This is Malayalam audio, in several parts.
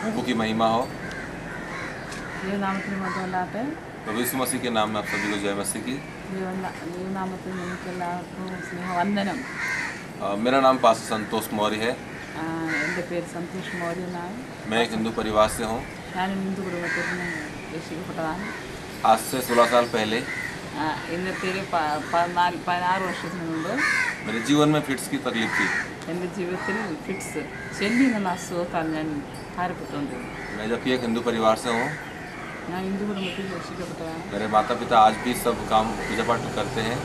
प्रभु की महिमा हो। ദൈവനാമത്തിന് മഹത്വമല്ലാട്ടെ. प्रभु यीशु मसीह के नाम में आप सभी को जय मसीह की। ദൈവനാമത്തിൽ നിങ്ങൾക്ക് എല്ലാവർക്കും സ്നേഹവന്ദനം. मेरा नाम पास्टर संतोष मौर्य है। എൻ്റെ പേര് സന്തോഷ് മൗര്യ എന്നാണ്. मैं एक हिंदू परिवार से हूँ। ഞാനും ഹിന്ദു കുടുംബത്തിൽ നിന്ന് രക്ഷിക്കപ്പെട്ടതാണ്. आज से 16 साल पहले ഇന്നത്തെ 16 വർഷത്തിന് മുമ്പ് मेरे जीवन में फिट्स की तकलीफ थी। എൻ്റെ ജീവിതത്തിൽ ഫിറ്റ്സ് ചെല്ലി എന്നുള്ള അസുഖത്താൽ ഞാൻ ഭാരപ്പെട്ടുകൊണ്ടിരുന്നു. मैं जबकि एक हिंदू परिवार से हूँ। ഞാൻ ഹിന്ദു കുടുംബത്തിൽ രക്ഷിക്കപ്പെട്ടതാണ്. मेरे माता पिता आज भी सब काम पूजा पाठ करते हैं।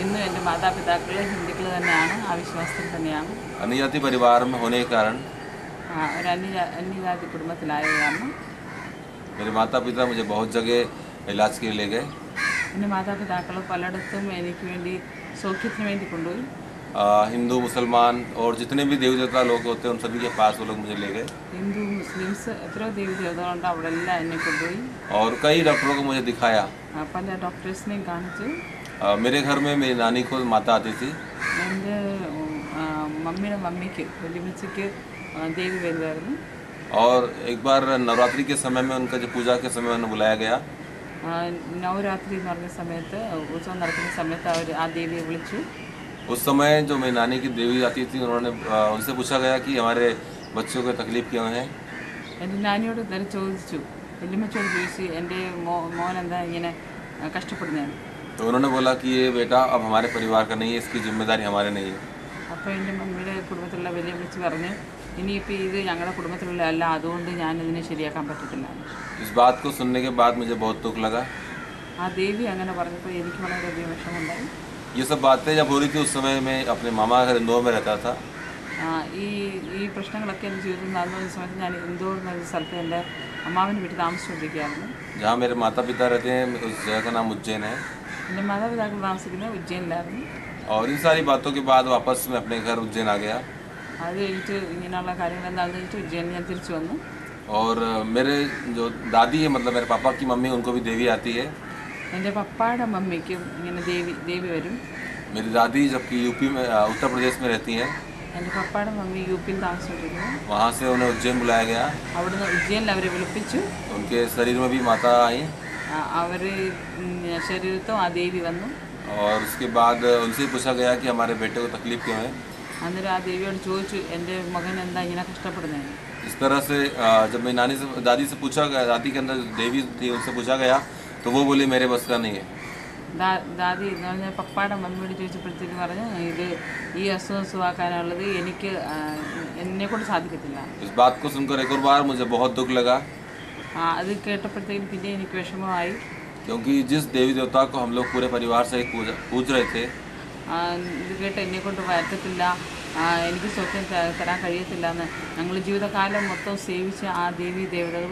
ഇന്ന് എൻ്റെ മാതാപിതാക്കൾ ഹിന്ദുക്കൾ തന്നെയാണ്, ആ വിശ്വാസത്തിൽ തന്നെയാണ്. अन्यजाति परिवार में होने के कारण ഒരു അന്യജാതി കുടുംബത്തിലായ കാരണം मेरे माता पिता मुझे बहुत जगह इलाज के लिए ले गए। എൻ്റെ മാതാപിതാക്കൾ പലയിടത്തും എനിക്ക് വേണ്ടി സൗഖ്യത്തിന് വേണ്ടി കൊണ്ടുപോയി. हिंदू मुसलमान और जितने भी देवी देवता लोग होते हैं उन सभी के पास वो लोग मुझे ले गए। ഹിന്ദു മുസ്ലിംസ് എത്രയോ ദേവി ദേവതകളുണ്ട്, അവിടെ എല്ലാം എന്നെ കൊണ്ടുപോയി. और कई डॉक्टरों को मुझे दिखाया। പല ഡോക്ടേഴ്സിനെയും കാണിച്ചു. मेरे घर में मेरी नानी को माता आती थी। എൻ്റെ മമ്മിയുടെ മമ്മിക്ക് വലിയമ്മച്ചിക്ക് ദേവി വരുമായിരുന്നു. और एक बार नवरात्रि के समय में उनका जो पूजा के समय उन्हें बुलाया गया। നവരാത്രി എന്ന് പറഞ്ഞ സമയത്ത്, ഉത്സവം നടക്കുന്ന സമയത്ത് അവർ ആ ദേവിയെ വിളിച്ചു. उस समय जो मेरी नानी की देवी आती थी उन्होंने उनसे पूछा गया कि हमारे बच्चों को तकलीफ़ क्यों है। എൻ്റെ നാനിയോട് നേരെ ചോദിച്ചു, വലിയമ്മച്ചോട് ചോദിച്ചു, എൻ്റെ മോൻ എന്താ ഇങ്ങനെ കഷ്ടപ്പെടുന്നതാണ്. तो उन्होंने बोला कि ये बेटा अब हमारे परिवार का नहीं है, इसकी जिम्मेदारी हमारे नहीं है। അപ്പോൾ എൻ്റെ മമ്മിയുടെ കുടുംബത്തിലുള്ള വലിയമ്മച്ചി പറഞ്ഞു, ഇനിയിപ്പോൾ ഇത് ഞങ്ങളുടെ കുടുംബത്തിലുള്ള അല്ല, അതുകൊണ്ട് ഞാനിതിനെ ശരിയാക്കാൻ പറ്റത്തില്ല. इस बात को सुनने के बाद मुझे बहुत दुख लगा। ആ ദേവി അങ്ങനെ പറഞ്ഞപ്പോൾ എനിക്ക് വളരെയധികം വിഷമമുണ്ടായി. ये सब बातें जब हो रही थी उस समय मैं अपने मामा घर इंदौर में रहता था। ഈ പ്രശ്നങ്ങളൊക്കെ എൻ്റെ ജീവിതത്തിൽ നടന്ന സമയത്ത് ഞാൻ इंदौर എന്നൊരു സ്ഥലത്ത് എൻ്റെ അമ്മാവിൻ്റെ വീട്ടിൽ താമസിച്ചുകൊണ്ടിരിക്കുകയായിരുന്നു. जहाँ मेरे माता पिता रहते हैं उस जगह का नाम उज्जैन है। എൻ്റെ മാതാപിതാക്കൾ താമസിക്കുന്നത് ഉജ്ജയിനിലായിരുന്നു. और इन सारी बातों के बाद वापस मैं अपने घर उज्जैन आ गया। അത് കഴിഞ്ഞിട്ട് ഇങ്ങനെയുള്ള കാര്യങ്ങൾ എന്താണെന്ന് കഴിഞ്ഞിട്ട് ഉജ്ജയിനിൽ ഞാൻ തിരിച്ചു വന്നു. और मेरे जो दादी है, मतलब मेरे पापा की मम्मी, उनको भी देवी आती है। എൻ്റെ പപ്പായുടെ മമ്മിക്കും ഇങ്ങനെ ദേവി വരും. मेरी दादी जबकि यूपी में उत्तर प्रदेश में रहती हैं। എൻ്റെ പപ്പായുടെ മമ്മി യു പിയിൽ താമസിച്ചുകൊണ്ടിരുന്നു. वहाँ से उन्हें उज्जैन बुलाया गया। അവിടുന്ന് ഉജ്ജയിനിൽ അവരെ വിളിപ്പിച്ചു. उनके शरीर में भी माता आई। അവർ ശരീരത്തും ആ ദേവി വന്നു. और उसके बाद उनसे पूछा गया कि हमारे बेटे को तकलीफ़ क्यों है। അന്നേരം ആ ദേവിയോട് ചോദിച്ചു, എൻ്റെ മകൻ എന്താ ഇങ്ങനെ കഷ്ടപ്പെടുന്നത്. इस तरह से जब मेरी नानी से दादी से पूछा गया, दादी के अंदर देवी थी, उनसे पूछा गया तो वो बोली मेरे बस का नहीं है। ദാദി എന്ന് പറഞ്ഞാൽ പപ്പായുടെ മമ്മിയോട് ചോദിച്ചപ്പോഴത്തേക്ക് പറഞ്ഞു, ഇത് ഈ അസുഖം സുഖമാക്കാനുള്ളത് എന്നെക്കൊണ്ട് സാധിക്കത്തില്ല. इस बात को सुनकर एक और बार मुझे बहुत दुख लगा। അത് കേട്ടപ്പോഴത്തേക്കും പിന്നെ എനിക്ക് വിഷമമായി. क्योंकि जिस देवी देवता को हम लोग पूरे परिवार से पूज रहे थे, ഇത് കേട്ട് എന്നെക്കൊണ്ട് പറ്റത്തില്ല, എനിക്ക് സ്വപ്നം തരാൻ കഴിയത്തില്ല എന്ന് ഞങ്ങൾ ജീവിതകാലം മൊത്തം സേവിച്ച ആ ദേവി ദേവതകൾ.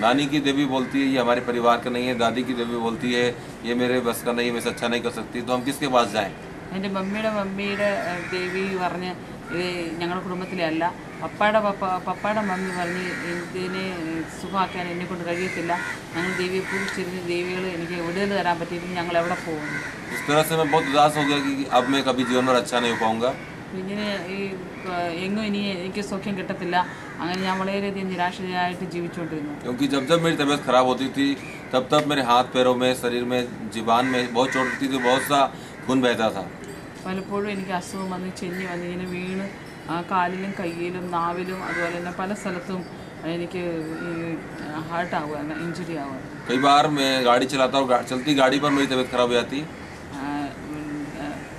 नानी की देवी बोलती है ये हमारे परिवार का नहीं है, दादी की देवी बोलती है ये मेरे बस का नहीं, मैं इससे अच्छा नहीं कर सकती, तो हम किसके पास जाएं। എൻ്റെ മമ്മിയുടെ ദേവി പറഞ്ഞ് ഇത് ഞങ്ങളുടെ കുടുംബത്തിലെ അല്ല. പപ്പായുടെ മമ്മി പറഞ്ഞ് ഇതിനെ സുഖമാക്കാൻ എന്നെക്കൊണ്ട് കഴിയത്തില്ല, ഞങ്ങൾ ദേവിയെ പൂജിച്ചിരുന്ന ദേവികൾ എനിക്ക് വിടുതൽ തരാൻ പറ്റിയിട്ട് ഞങ്ങൾ എവിടെ പോകുന്നു. इस तरह से मैं बहुत उदास हो गया कि अब मैं कभी जीवन में अच्छा नहीं हो पाऊँगा। ഇങ്ങനെ എങ്ങും ഇനി എനിക്ക് സൗഖ്യം കിട്ടത്തില്ല. അങ്ങനെ ഞാൻ വളരെയധികം നിരാശയായിട്ട് ജീവിച്ചുകൊണ്ടിരുന്നു. क्योंकि जब जब मेरी तबीयत ख़राब होती थी तब तब मेरे हाथ पैरों में, शरीर में, जीवान में बहुत चोट लगती थी, बहुत सा खून बहता था। പലപ്പോഴും എനിക്ക് അസുഖം വന്ന് ചെന്നി വന്ന് ഇങ്ങനെ വീണ് കാലിലും കയ്യിലും നാവിലും അതുപോലെ തന്നെ പല സ്ഥലത്തും എനിക്ക് ഹാർട്ട് ആവുകയാണ്, ഇഞ്ചുറി ആവുകയാണ്. कई बार मैं गाड़ी चलाता हूँ, चलती गाड़ी पर मेरी तबीयत ख़राब हो जाती।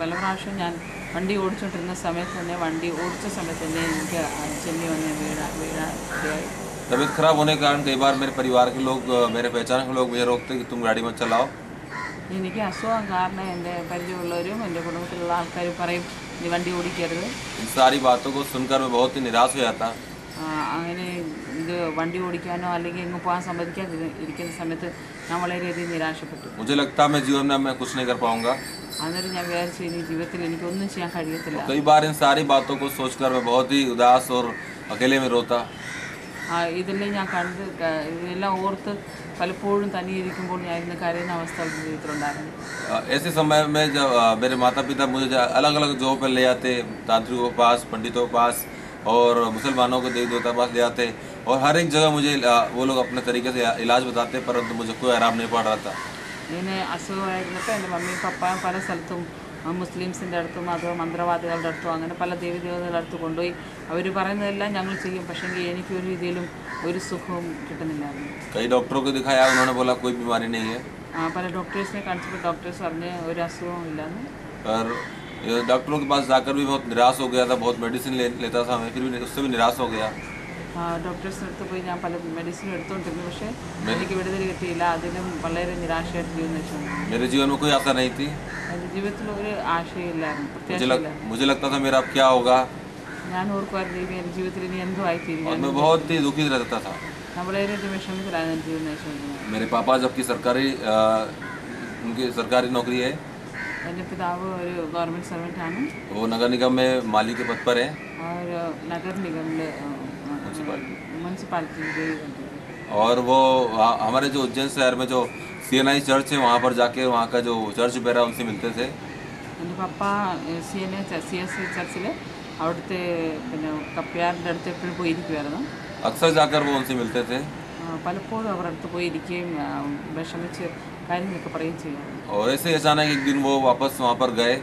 പല പ്രാവശ്യം ഞാൻ വണ്ടി ഓടിച്ചുകൊണ്ടിരുന്ന സമയത്ത് തന്നെ, വണ്ടി ഓടിച്ച സമയത്ത് തന്നെ എനിക്ക് ചെന്നി വന്ന് വീഴായി. तबीयत खराब होने के कारण कई बार मेरे परिवार के लोग, मेरे पहचान के लोग मुझे रोकते कि तुम गाड़ी मत चलाओ। എനിക്ക് അസുഖം കാരണം എൻ്റെ പരിചയമുള്ളവരും എൻ്റെ കുടുംബത്തിലുള്ള ആൾക്കാർ പറയും നീ വണ്ടി ഓടിക്കരുത്. इन सारी बातों को सुनकर मैं बहुत ही निराश हो जाता। അങ്ങനെ ഇത് വണ്ടി ഓടിക്കാനോ അല്ലെങ്കിൽ എങ്ങും പോകാൻ സമ്മതിക്കാതിരിക്കുന്ന സമയത്ത് ഞാൻ വളരെയധികം നിരാശപ്പെട്ടു. मुझे लगता मैं जीवन में मैं कुछ नहीं कर पाऊँगा। അന്നേരം ഞാൻ വിചാരിച്ചു ഇനി ജീവിതത്തിൽ എനിക്കൊന്നും ചെയ്യാൻ കഴിയത്തില്ല. कई बार इन सारी बातों को सोचकर मैं बहुत ही उदास और अकेले में रोता। ഇതെല്ലാം ഞാൻ ഇതെല്ലാം ഓർത്ത് പലപ്പോഴും തനിയിരിക്കുമ്പോൾ ഞാൻ ഇന്ന് കരയുന്ന അവസ്ഥ ജീവിതത്തിലുണ്ടായിരുന്നു. ऐसे समय में जब मेरे माता पिता मुझे अलग अलग जॉब पर ले जाते, तांत्रिकों के पास, पंडितों के पास और मुसलमानों को देवी देवता के पास ले जाते, और हर एक जगह मुझे वो लोग अपने तरीके से इलाज बताते, परंतु मुझे कोई आराम नहीं पड़ रहा था। ഇങ്ങനെ അസുഖമായിരുന്നപ്പോൾ എൻ്റെ മമ്മിയും പപ്പായും പല സ്ഥലത്തും മുസ്ലിംസിൻ്റെ അടുത്തും അതോ മന്ത്രവാദികളുടെ അടുത്തും അങ്ങനെ പല ദേവീദേവതകളുടെ അടുത്ത് കൊണ്ടുപോയി. അവർ പറയുന്നതെല്ലാം ഞങ്ങൾ ചെയ്യും, പക്ഷേങ്കിൽ എനിക്കൊരു രീതിയിലും ഒരു സുഖവും കിട്ടുന്നില്ലായിരുന്നു. कई डॉक्टरों को दिखाया, उन्होंने बोला कोई बीमारी नहीं है। പല ഡോക്ടേഴ്സിനെ കാണിച്ചപ്പോൾ ഡോക്ടേഴ്സ് പറഞ്ഞ് ഒരു അസുഖവും ഇല്ലാന്ന്. पर डॉक्टरों के पास जाकर भी बहुत निराश हो गया था, बहुत मेडिसिन लेता था मैं, फिर भी उससे भी निराश हो गया। ഡോക്ടേഴ്സിൻ്റെ അടുത്ത് പോയി ഞാൻ പല മെഡിസിനും എടുത്തുകൊണ്ടിരുന്നു, പക്ഷേ എനിക്ക് വിടുതൽ കിട്ടിയില്ല. അതിലും വളരെ നിരാശയായിട്ട് ജീവിതം നയിച്ചു. मेरे जीवन में कोई आशा नहीं थी। എൻ്റെ ജീവിതത്തിൽ ഒരു ആശയമില്ലായിരുന്നു, പ്രത്യാശയില്ലായിരുന്നു. मुझे लगता था मेरा अब क्या होगा। ഞാൻ ഓർക്കുമായിരുന്നു ദൈവം എൻ്റെ ജീവിതത്തിൽ ഇനി എന്തോ ആയിത്തീരും. और मैं बहुत ही दुखी रहता था। ഞാൻ വളരെയധികം വിഷമത്തിലായിരുന്നു എൻ്റെ ജീവിതം നയിച്ചുകൊണ്ടിരുന്നത്. मेरे पापा जबकि उनकी सरकारी नौकरी है, എൻ്റെ പിതാവ് ഒരു ഗവൺമെൻറ് സർവൻ്റ് ആണ്. वो नगर निगम में माली के पद पर है, ഒരു നഗർ നിഗമിൽ म्यूनसिपालिटी. और वो हमारे जो उज्जैन शहर में जो CNI चर्च है, वहाँ पर जाके वहाँ का जो चर्च बेरा उनसे मिलते थे। എൻ്റെ പപ്പ CNA ചർച്ചിൽ അവിടുത്തെ പിന്നെ കപ്പ്യാറിൻ്റെ അടുത്ത് എപ്പോഴും പോയിരിക്കുമായിരുന്നു. अक्सर जाकर वो उनसे मिलते थे പലപ്പോഴും അവരുടെ അടുത്ത് പോയിരിക്കുകയും വിഷമിച്ച് കാര്യങ്ങളൊക്കെ പറയുകയും ചെയ്യുമായിരുന്നു. और ऐसे ही अचानक एक दिन वो वापस वहाँ पर गए।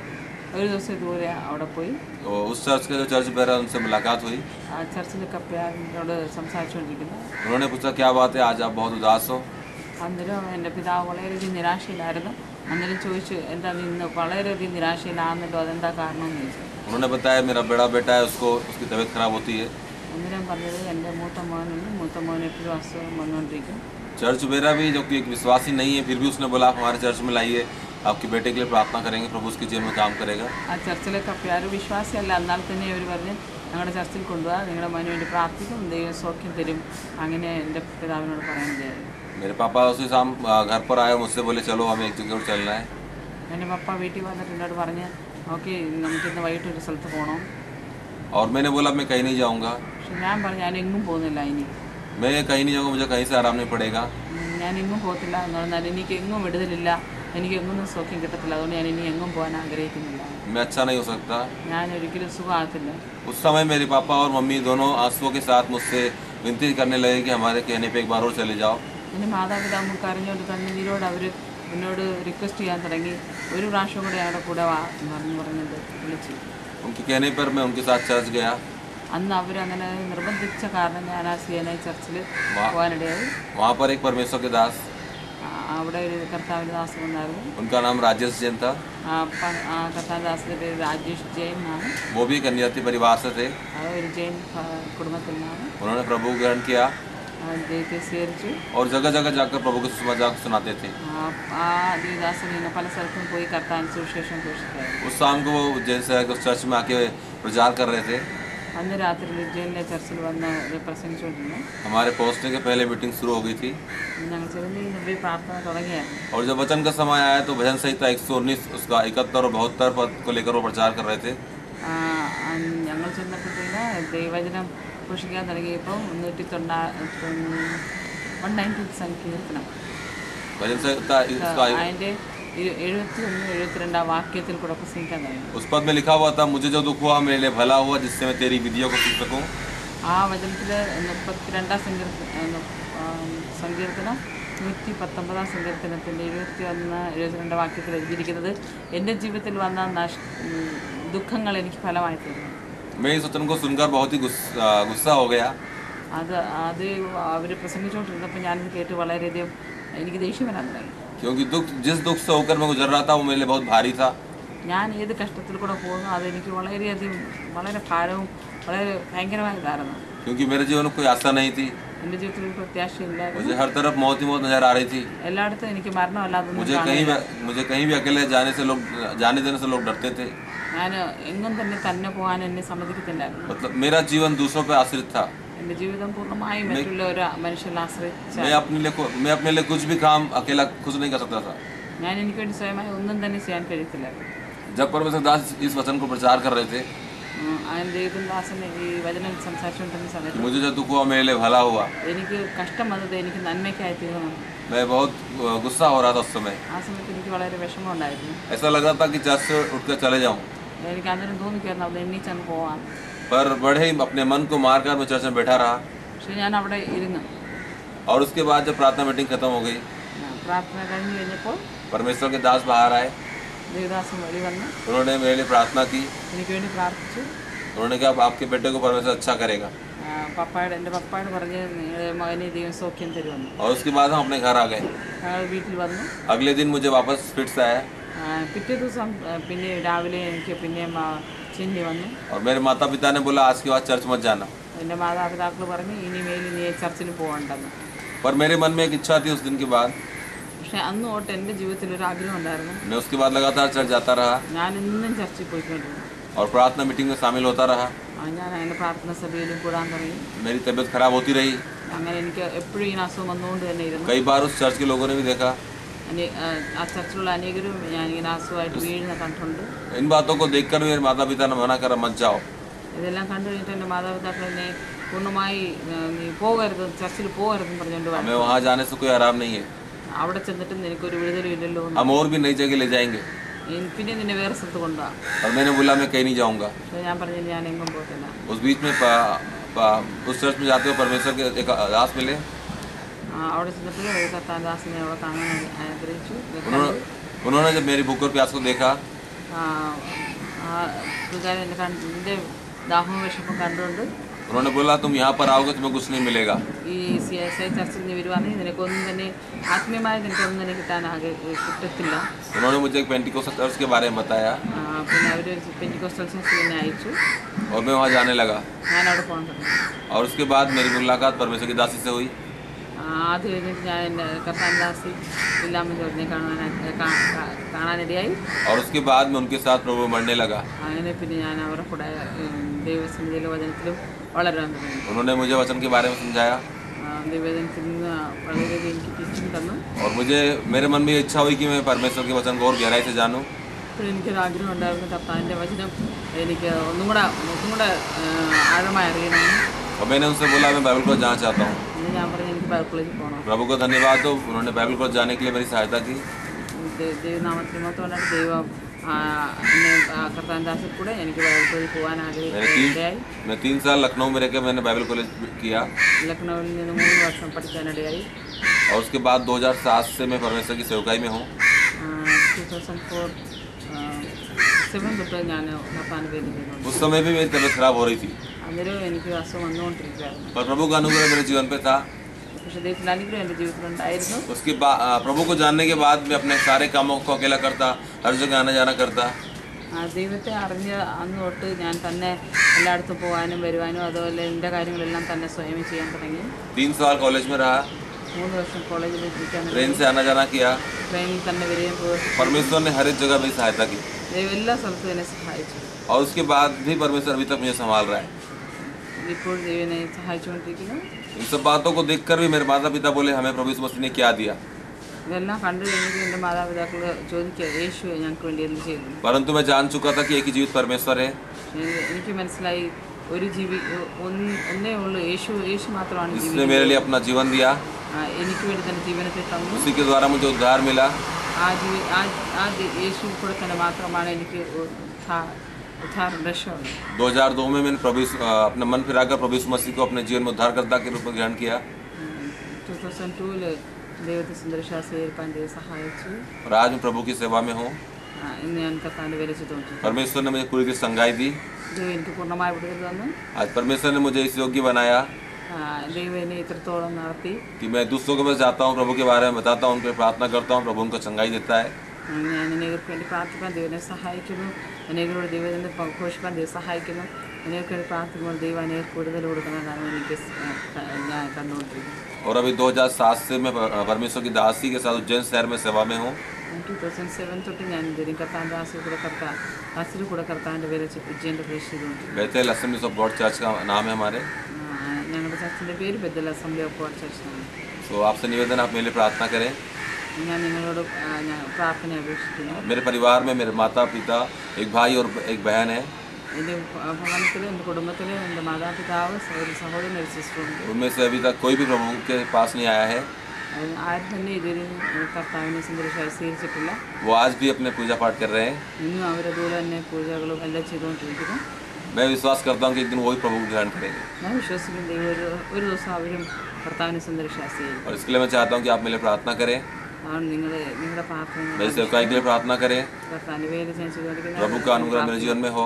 ഒരു ദിവസം ഇതുപോലെ അവിടെ പോയി तो उस चर्च के जो चर्च बेरा उनसे मुलाकात हुई। ആ ചർച്ചിലെ കപ്പ്യാറിനോട് സംസാരിച്ചുകൊണ്ടിരിക്കുന്നു. उन्होंने पूछा क्या बात है, आज आप बहुत उदास हो। അന്നേരം എൻ്റെ പിതാവ് വളരെയധികം നിരാശയിലായിരുന്നു. അന്നേരം ചോദിച്ചു, എന്താ ഇന്ന് വളരെയധികം നിരാശയിലാണെന്നല്ലോ, അതെന്താ കാരണമെന്ന് ചോദിച്ചു. उन्होंने बताया मेरा बड़ा बेटा है, उसको उसकी तबीयत खराब होती है। അന്നേരം പറഞ്ഞത് എൻ്റെ മൂത്ത മോന് എപ്പോഴും അസുഖം വന്നുകൊണ്ടിരിക്കും. चर्च बेरा भी जो कि एक विश्वासी नहीं है, फिर भी उसने बोला आप हमारे चर्च में लाइए, आपके बेटे के लिए प्रार्थना करेंगे, प्रभु उसके जीवन में काम करेगा। ആ ചർച്ചിലെ കപ്പ്യാർ വിശ്വാസിയല്ല, എന്നാൽ തന്നെ അവർ പറഞ്ഞ് ഞങ്ങളുടെ ചർച്ചിൽ കൊണ്ടുപോകാം, നിങ്ങളുടെ മോന് വേണ്ടി പ്രാർത്ഥിക്കും, ദൈവം സൗഖ്യം തരും. അങ്ങനെ എൻ്റെ പിതാവിനോട് പറയുന്നത്. मेरे पापा उसी शाम घर पर आए, मुझसे बोले चलो हमें एक जगह चलना है। എൻ്റെ പപ്പ വീട്ടിൽ വന്നിട്ട് എന്നോട് പറഞ്ഞ് ഓക്കെ നമുക്കിന്ന് വൈകിട്ട് ഒരു സ്ഥലത്ത് പോകണം. और मैंने बोला मैं कहीं नहीं जाऊँगा, പക്ഷെ ഞാൻ പറഞ്ഞു ഞാൻ എങ്ങും പോകുന്നില്ല, ഇനി मैं कहीं नहीं जाऊँगा, मुझे कहीं से आराम नहीं पड़ेगा। ഞാൻ എങ്ങും പോകത്തില്ല എന്ന് പറഞ്ഞാൽ എനിക്ക് എങ്ങും വിടുതലില്ല, എനിക്ക് എങ്ങും സൗഖ്യം കിട്ടത്തില്ല, അതുകൊണ്ട് ഞാൻ ഇനി എങ്ങും പോകാൻ ആഗ്രഹിക്കുന്നില്ല, मैं अच्छा नहीं हो सकता। ഞാൻ ഒരിക്കലും സുഖമാകത്തില്ല. उस समय मेरे पापा और मम्मी दोनों आंसुओं के साथ मुझसे विनती करने लगे कि हमारे कहने पे एक बार और चले जाओ। എൻ്റെ മാതാപിതാവ് കരഞ്ഞുകൊണ്ട് കണ്ണീരോട് അവർ എന്നോട് റിക്വസ്റ്റ് ചെയ്യാൻ തുടങ്ങി, ഒരു പ്രാവശ്യം കൂടെ ഞങ്ങളുടെ കൂടെ വാ എന്ന് പറഞ്ഞത് വിളിച്ചു. उनके कहने पर मैं उनके साथ चर्च गया। അന്ന് അവരങ്ങനെ നിർബന്ധിച്ച കാരണം ഞാൻ ആ CNI ചർച്ചിൽ പോകാനിടയായി. वहाँ पर एक परमेश्वर के दास, അവിടെ ഒരു കർത്താവിൻ്റെ ദാസൻ വന്നായിരുന്നു. उनका नाम राजेश जैन था। ആ കർത്താവിൻ്റെ ദാസൻ്റെ പേര് രാജേഷ് ജെയിൻ എന്നാണ്. वो भी एक कन्याती परिवार से थे। അത് ഒരു ജെയിൻ കുടുംബത്തിൽ നിന്നാണ്. उन्होंने प्रभु ग्रहण किया ദൈവത്തെ സ്വീകരിച്ചു. और जगह जगह जाकर प्रभु के सुसमाचार सुनाते थे। ആ ദേവദാസൻ ഇങ്ങനെ പല സ്ഥലത്തും പോയി കർത്താവിന് സുവിശേഷം ഘോഷിക്കായിരുന്നു. उस शाम को वो उज्जैन शहर के उस चर्च में आके प्रचार कर रहे थे। അന്ന് രാത്രി ഉജ്ജയിനിലെ ചർച്ചിൽ വന്ന് പ്രസംഗിച്ചുകൊണ്ടിരുന്നു. हमारे पहुँचने के पहले मीटिंग शुरू हो गई थी ഞങ്ങൾ ചെറുതിൽ മുമ്പേ പ്രാർത്ഥന തുടങ്ങിയായിരുന്നു. और जब वचन का समय आया तो भजन संहिता 119 उसका 71 और 72 पद को लेकर वो प्रचार कर रहे थे। ഞങ്ങൾ ചെന്നപ്പോഴത്തേന് ദൈവവചനം ഘോഷിക്കാൻ തുടങ്ങിയപ്പോൾ 190 സങ്കീർത്തനം भजन संहिता അതിൻ്റെ 71-72 വാക്യത്തിൽ കൂടെ പ്രസംഗിക്കാൻ തുടങ്ങി. उस पद में लिखा हुआ था मुझे जो दुख हुआ मेरे लिए भला हुआ, जिससे मैं तेरी विधियों को सीख सकूं। ആ വചനത്തിൽ 32 സങ്കീർത്തനം 119 സങ്കീർത്തനത്തിൻ്റെ 71-72 വാക്യത്തിൽ എഴുതിയിരിക്കുന്നത് എൻ്റെ ജീവിതത്തിൽ വന്ന ദുഃഖങ്ങൾ എനിക്ക് ഫലമായി തീർന്നു. मैं इस वचन को सुनकर बहुत ही गुस्सा हो गया। അത് അവർ പ്രസംഗിച്ചുകൊണ്ടിരുന്നപ്പോൾ ഞാനിത് കേട്ട് വളരെയധികം എനിക്ക് ദേഷ്യം വരാൻ തുടങ്ങി. क्योंकि जिस दुख से होकर मैं गुजर रहा था वो मेरे लिए बहुत भारी था। ഞാൻ ഏത് കഷ്ടത്തിൽ കൂടെ പോകുന്നു അതെനിക്ക് വളരെയധികം വളരെ ഭാരവും വളരെ ഭയങ്കരമായതായിരുന്നു. क्योंकि मेरे जीवन में कोई आशा नहीं थी, എൻ്റെ ജീവിതത്തിൽ ഒരു പ്രത്യാശയില്ലായിരുന്നു. मुझे हर तरफ मौत ही मौत नजर आ रही थी। എല്ലായിടത്തും എനിക്ക് മരണമല്ലാതെ मुझे कहीं भी अकेले जाने देने से लोग डरते थे। ഞാൻ എങ്ങും തന്നെ പോകാൻ എന്നെ സമ്മതിക്കത്തില്ലായിരുന്നു. मतलब मेरा जीवन दूसरों पे आश्रित था। എൻ്റെ ജീവിതം പൂർണ്ണമായും മറ്റുള്ള ഒരു മനുഷ്യനെ ആശ്രയിച്ച मैं अपने लिए कुछ भी काम अकेला खुद नहीं कर सकता था। ഞാൻ എനിക്ക് വേണ്ടി സ്വയമായി ഒന്നും തന്നെ ചെയ്യാൻ കഴിയത്തില്ലായിരുന്നു. जब परमेश्वर दास इस वचन को प्रचार कर रहे थे, ദേവദാസന് ഈ വചനം സംസാരിച്ചുകൊണ്ടിരുന്ന സമയത്ത് मुझे जो दुख हुआ मेरे लिए भला हुआ, എനിക്ക് കഷ്ടം വന്നത് എനിക്ക് നന്മയ്ക്കായി തീർന്നു. मैं बहुत गुस्सा हो रहा था उस समय। ആ സമയത്ത് എനിക്ക് വളരെ വിഷമമുണ്ടായിരുന്നു. ऐसा लग रहा था कि चर्च से उठकर चले जाऊं, എനിക്ക് അന്നേരം തോന്നിക്കായിരുന്നു അത് എണ്ണീച്ചങ്ങ് പോവാം. पर बड़े ही अपने मन को मारकर मैं चर्च में बैठा रहा। പക്ഷെ ഞാൻ അവിടെ ഇരുന്നു. और उसके बाद जब प्रार्थना मीटिंग खत्म हो गई, പ്രാർത്ഥന കഴിഞ്ഞ് കഴിഞ്ഞപ്പോൾ परमेश्वर के दास बाहर आए। ദേവദാസൻ വഴി വന്ന് उन्होंने मेरे लिए प्रार्थना की। എനിക്ക് വേണ്ടി പ്രാർത്ഥിച്ചു. उन्होंने कहा आपके बेटे को परमेश्वर अच्छा करेगा। എൻ്റെ പപ്പായോട് പറഞ്ഞ് നിങ്ങളുടെ മകനെ ദൈവം സൗഖ്യം തരുമെന്ന്. और उसके बाद हम अपने घर आ गए। ഞങ്ങൾ വീട്ടിൽ വന്നു. अगले दिन मुझे वापस फिट से आया പിറ്റേ ദിവസം പിന്നെ രാവിലെ എനിക്ക് പിന്നെ ചിന്തി വന്നു. और मेरे माता पिता ने बोला आज के बाद चर्च मत जाना। എൻ്റെ മാതാപിതാക്കൾ പറഞ്ഞു ഇനിമേൽ നീ ചർച്ചിൽ പോകണ്ടെന്ന്. पर मेरे मन में एक इच्छा थी उस दिन के बाद। പക്ഷെ അന്ന് തൊട്ട് എൻ്റെ ജീവിതത്തിൽ ഒരു ആഗ്രഹം ഉണ്ടായിരുന്നു. मैं उसके बाद लगातार चर्च जाता रहा ഞാൻ ഇന്നും ചർച്ചിൽ പോയിക്കൊണ്ടിരുന്നു. और प्रार्थना मीटिंग में शामिल होता रहा। ഞാൻ അങ്ങനെ പ്രാർത്ഥന സഭയിലും കൂടാൻ തുടങ്ങി. मेरी तबीयत खराब होती रही। അങ്ങനെ എനിക്ക് എപ്പോഴും ഈ അസുഖം വന്നുകൊണ്ട് തന്നെ ഇരുന്നു. कई बार उस चर्च के लोगों ने भी देखा। ആ ചർച്ചിലുള്ള അനേകരും ഞാനിങ്ങനെ അസുഖമായിട്ട് വീഴുന്ന കണ്ടുണ്ട്. इन बातों को देखकर मेरे माता पिता ने मना करा मत जाओ। ഇതെല്ലാം കണ്ടു കഴിഞ്ഞിട്ട് എൻ്റെ മാതാപിതാക്കൾ എന്നെ പൂർണ്ണമായി നീ പോകരുത്, ചർച്ചിൽ പോകരുതെന്ന് പറഞ്ഞുകൊണ്ട് हमें वहाँ जाने से कोई आराम नहीं है। അവിടെ ചെന്നിട്ടും നിനക്കൊരു വിടുതലും ഇല്ലല്ലോ. हम और भी नई जगह ले जाएंगे। പിന്നെ നിന്നെ വേറെ സ്ഥലത്ത് കൊണ്ടുപോകാം. और मैंने बोला मैं कहीं नहीं जाऊँगा। ഞാൻ പറഞ്ഞു ഞാൻ എങ്ങും പോകത്തില്ല. उस बीच में उस चर्च में जाते हुए परमेश्वर के एक दास मिले। അവിടെ ചെന്നപ്പോൾ ഒരു കർത്താദാസിനെ അവിടെ കാണാൻ ആഗ്രഹിച്ചു. उन्होंने जब मेरी भूख और प्यास को देखा, പുള്ളിക്കാരൻ എൻ്റെ ദാഹവും വിശപ്പും കണ്ടുകൊണ്ട് उन्होंने बोला तुम यहाँ पर आओगे तुम्हें कुछ नहीं मिलेगा। ഈ CSI ചർച്ചിൽ നിന്ന് വരുവാണെങ്കിൽ നിനക്കൊന്നും തന്നെ ആത്മീയമായി നിനക്കൊന്നും തന്നെ കിട്ടത്തില്ല. उन्होंने मुझे एक पेंटिकोस्टल चर्च के बारे में बताया പിന്നെ അവർ പെന്റിക്കോസ്റ്റൽ ചർച്ചിൽ എന്നെ അയച്ചു. और मैं वहाँ जाने लगा। ഞാൻ അവിടെ പോകാൻ തുടങ്ങി. और उसके बाद मेरी मुलाकात परमेश्वर की दासी से हुई। അത് കഴിഞ്ഞിട്ട് ഞാൻ എൻ്റെ കർത്താദാസി ഇല്ലാമ ജോർജിനെ കാണാനിടയായി. और उसके बाद मैं उनके साथ प्रभु बढ़ने लगा। അങ്ങനെ പിന്നെ ഞാൻ അവരുടെ കൂടെ ദൈവസന്നിധിയിലും വചനത്തിലും വളരാൻ തുടങ്ങി. उन्होंने मुझे वचन के बारे में समझाया ദൈവവചനത്തിൽ നിന്ന് വളരെയധികം എനിക്ക് ടീച്ചിങ് തന്നു. और मुझे मेरे मन में इच्छा हुई कि मैं परमेश्वर के वचन को और गहराई से जानूं। അപ്പോൾ എനിക്കൊരു ആഗ്രഹം ഉണ്ടായിരുന്നു കർത്താവിൻ്റെ വചനം എനിക്ക് ഒന്നും കൂടെ ആഴമായി അറിയണമെന്ന്. और मैंने उनसे बोला मैं बाइबल कॉलेज जाना चाहता हूँ। ഞാൻ പറഞ്ഞു എനിക്ക് ബൈബിൾ കോളേജിൽ പോകണം. प्रभु को धन्यवाद दो, उन्होंने बाइबल कॉलेज जाने के लिए मेरी सहायता की। ദൈവനാമത്തിൽ മൊത്തമായിട്ട് ദൈവം എന്നെ കർത്താവിൻ്റെ ദാസിൽ കൂടെ എനിക്ക് ബൈബിൾ കോളേജിൽ പോകാൻ ആഗ്രഹിക്കാനിടയായി. मैं 3 साल लखनऊ में रहकर मैंने बाइबल कॉलेज किया। ലക്നൌവിൽ നിന്ന് 3 വർഷം പഠിക്കാനിടയായി. और उसके बाद 2007 से मैं परमेश्वर की सेवकाई में हूँ। 2007 തൊട്ട് ഞാൻ കർത്താവിൻ്റെ പേരിൽ ചെയ്യുന്നുണ്ട്. उस समय भी मेरी तबीयत खराब हो रही थी, അന്നേരം എനിക്ക് അസുഖം വന്നുകൊണ്ടിരിക്കുകയായിരുന്നു. पर प्रभु का अनुग्रह मेरे जीवन पे था। പക്ഷേ ദൈവത്തിൻ്റെ അനുഗ്രഹം എൻ്റെ ജീവിതത്തിലുണ്ടായിരുന്നു. उसके बाद प्रभु को जानने के बाद मैं अपने सारे कामों को अकेला करता, हर जगह आना जाना करता। ദൈവത്തെ അറിഞ്ഞ് അന്ന് തൊട്ട് ഞാൻ തന്നെ എല്ലായിടത്തും പോകാനും വരുവാനും അതുപോലെ എൻ്റെ കാര്യങ്ങളെല്ലാം തന്നെ സ്വയം ചെയ്യാൻ തുടങ്ങി. 3 साल कॉलेज में रहा, 3 വർഷം കോളേജിൽ ഇരിക്കാൻ ट्रेन से आना जाना किया। ട്രെയിനിൽ തന്നെ വരികയും പോയി. परमेश्वर ने हर एक जगह मेरी सहायता की। ദൈവം എല്ലാ സ്ഥലത്തും എന്നെ സഹായിച്ചു. और उसके बाद भी परमेश्वर अभी तक मुझे संभाल रहा है। ഇപ്പോൾ ദൈവം എന്നെ സഹായിച്ചുകൊണ്ടിരിക്കുന്നു. इन सब बातों को देखकर भी मेरे माता पिता बोले हमें प्रभु यीशु मसीह ने क्या दिया। ഇതെല്ലാം കണ്ടു കഴിഞ്ഞിട്ട് എൻ്റെ മാതാപിതാക്കൾ ചോദിക്കുക യേശുവെ ഞങ്ങൾക്ക് വേണ്ടി എന്ത് ചെയ്തു. परंतु मैं जान चुका था कि एक ही जीवित परमेश्वर है। എനിക്ക് മനസ്സിലായി ഒരു ഒന്നേ ഉള്ളൂ യേശു മാത്രമാണ് जिसने मेरे लिए अपना जीवन दिया, എനിക്ക് വേണ്ടി തന്നെ ജീവനത്തെ തന്നു. उसी के द्वारा मुझे उद्धार मिला। ആ യേശു കൂടെ തന്നെ മാത്രമാണ് എനിക്ക് उद्धार रक्षा हुई। 2002 में मैंने अपना मन फिराकर प्रभु यीशु मसीह को अपने जीवन में उद्धारकर्ता के रूप में ग्रहण किया। 2002 ദൈവത്തെ സുന്ദരശാസ്ത്രി ഏൽപ്പാൻ ദൈവം സഹായിച്ചു. और आज मैं प्रभु की सेवा में हूँ। ഇന്ന് ഞാൻ കർത്താവിൻ്റെ വേല ചെയ്തുകൊണ്ടിരിക്കുന്നു. परमेश्वर ने मुझे पूरी संगाई दी। ദൈവം എനിക്ക് പൂർണ്ണമായ വിടുതൽ തന്നു. आज परमेश्वर ने मुझे इस योग्य बनाया ദൈവം എന്നെ ഇത്രത്തോളം നടത്തി कि मैं दूसरों के पास जाता हूँ, प्रभु के बारे में बताता हूँ, उनके लिए प्रार्थना करता हूँ, प्रभु उनको संगाई देता है। ഞാൻ അനേകർക്ക് വേണ്ടി പ്രാർത്ഥിക്കാൻ ദൈവനെ സഹായിക്കുന്നു. അനേകരോട് ദൈവത്തിൻ്റെ ഘോഷിക്കാൻ ദൈവം സഹായിക്കുന്നു. അനേകർക്ക് വേണ്ടി പ്രാർത്ഥിക്കുമ്പോൾ ദൈവം അനേകർക്ക് വിടുതൽ കൊടുക്കുന്നതാണ് എനിക്ക് ഞാൻ കണ്ടുകൊണ്ടിരിക്കുന്നത്. और अभी 2007 से मैं परमेश्वर की दासी के साथ उज्जैन शहर में सेवा में हूँ। 2007 തൊട്ട് ഞാൻ കർത്താവിൻ്റെ ദാസിൽ കൂടെ കർത്താവിൻ്റെ പേര് ഉജ്ജയൻ്റെ പ്രവേശം ചെയ്തുകൊണ്ടിരിക്കുന്നു. Bethel assemblies of God church का नाम है हमारे। ഞങ്ങളുടെ ചർച്ചിൻ്റെ പേര് Bethel assembly of God church ആണ്. तो आपसे निवेदन आप मेरे लिए प्रार्थना करें। ഞാൻ നിങ്ങളോട് പ്രാർത്ഥന അപേക്ഷിക്കുന്നു. मेरे परिवार में मेरे माता पिता, एक भाई और एक बहन है। എൻ്റെ ഭവനത്തിൽ എൻ്റെ കുടുംബത്തിൽ എൻ്റെ മാതാപിതാവ് ഒരു സഹോദരൻ ഒരു സിസ്റ്ററുണ്ട്. उनमें से अभी तक कोई भी प्रभु के पास नहीं आया है। ആരും തന്നെ ഇതുവരെ കർത്താവിനെ സുന്ദരശായി സ്വീകരിച്ചിട്ടില്ല. वो आज भी अपने पूजा पाठ कर रहे हैं। ഇന്നും അവരതുപോലെ തന്നെ പൂജകളും എല്ലാം ചെയ്തുകൊണ്ടിരിക്കുന്നു. मैं विश्वास करता हूँ कि एक दिन वो भी प्रभु को ग्रहण करेंगे। ഞാൻ വിശ്വസിക്കുന്ന ദൈവം ഒരു ദിവസം അവരും കർത്താവിനെ സന്ദർശിക്കും. और इसके लिए मैं चाहता हूँ कि आप मेरे लिए प्रार्थना करें, അതുകൊണ്ട് നിങ്ങളുടെ പ്രാർത്ഥന मेरी सेवकाई के लिए प्रार्थना करें, കർത്താവ് നിവേദന ചെയ്തുകൊണ്ടിരിക്കുന്ന प्रभु का अनुग्रह मेरे जीवन में हो।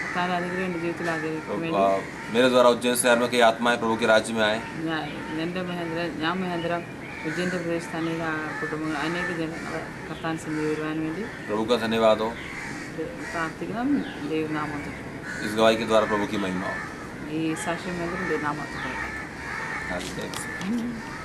കർത്താവിന്റെ അനുഗ്രഹം എൻ്റെ ജീവിതത്തിൽ ആഗ്രഹിക്കും വേണ്ടി मेरे द्वारा उज्जैन शहर में कई आत्माएं प्रभु के राज्य में आए। ഞാൻ മഹേന്ദ്രൻ ഉജ്ജൈൻ്റെ പ്രദേശത്ത് അനേക കുടുംബങ്ങൾ അനേക ജനങ്ങൾ കർത്താൻ സന്നിധി വരുവാൻ വേണ്ടി प्रभु का धन्यवाद हो। പ്രാർത്ഥിക്കണം. ദൈവനാമത്തിൽ इस गवाही के द्वारा प्रभु की महिमा हो। ഈ സാക്ഷ്യം വേണ്ടി ദൈവനാമത്തിൽ Hallelujah.